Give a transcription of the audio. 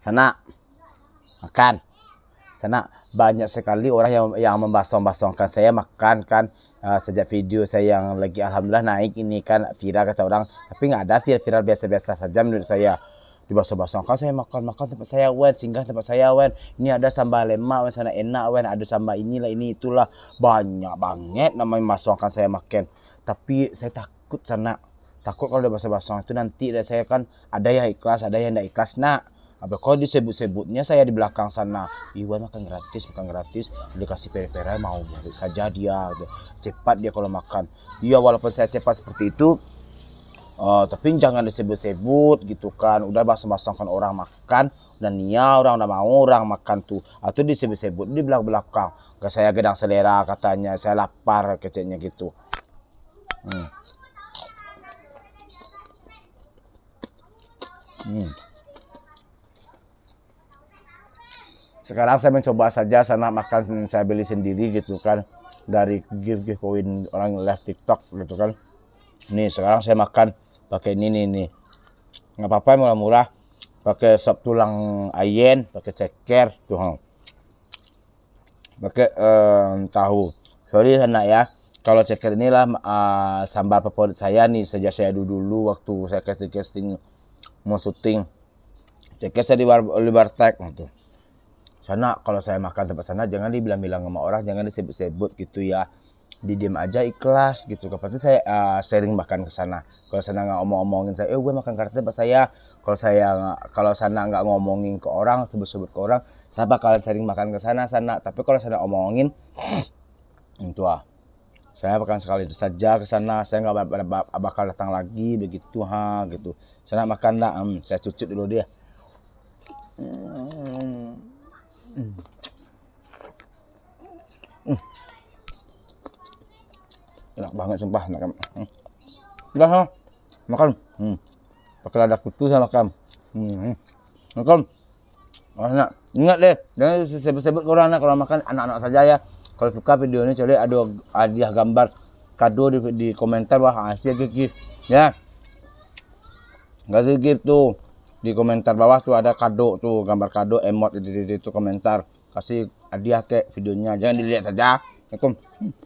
Sana makan. Sana banyak sekali orang yang membasong-basongkan saya makan kan. Sejak video saya yang lagi alhamdulillah naik ini kan viral kata orang, tapi nggak ada viral biasa-biasa saja menurut saya. Dibasong-basongkan saya makan tempat saya wen, singgah tempat saya wen, ini ada sambal lemak wen, sana enak wen, ada sambal inilah ini itulah, banyak banget namanya basongkan saya makan. Tapi saya takut sana, takut kalau udah basah-basah itu nanti saya kan ada yang ikhlas ada yang tidak ikhlas nak. Kalau disebut-sebutnya saya di belakang sana, Iwan makan gratis, dikasih pere-pere mau saja dia, cepat dia kalau makan. Iya walaupun saya cepat seperti itu, tapi jangan disebut-sebut gitu kan. Udah basah-basahkan orang makan, dan orang udah mau orang makan tuh, atau disebut-sebut di belakang. Gak saya gedang selera katanya, saya lapar kecilnya gitu. Sekarang saya mencoba saja sana makan, saya beli sendiri gitu kan, dari giveaway orang live TikTok gitu kan. Nih sekarang saya makan pakai ini nih, nggak apa-apa murah-murah, pakai sop tulang ayam, pakai ceker tuh, pakai tahu. Sorry sana ya, kalau ceker inilah sambal favorit saya nih sejak saya dulu waktu saya casting mau syuting. Ceker saya di Warteg gitu. Sana kalau saya makan tempat sana jangan dibilang-bilang sama orang, jangan disebut-sebut gitu ya, didiam aja ikhlas gitu. Pasti saya sering makan ke sana. Kalau sana nggak omong-omongin saya, gue makan kartu tempat saya. Kalau sana nggak ngomongin ke orang, sebut-sebut ke orang, saya bakalan sering makan ke sana. Tapi kalau sana omongin, itu saya bakalan sekali saja ke sana. Saya nggak bakal datang lagi begitu gitu. Sana makan dah, saya cucut dulu dia. Enak banget sumpah, udah makan, pakai lada kutu sama makan, makan. Enak. Ingat deh, jangan sebut-sebut ke orang kalau makan anak-anak saja ya. Kalau suka video ini cari ada hadiah gambar kado di komentar, wah asli gift ya, nggak gift tuh di komentar bawah tuh ada kado tuh, gambar kado emot di komentar, kasih hadiah ke videonya, jangan dilihat saja. Assalamualaikum.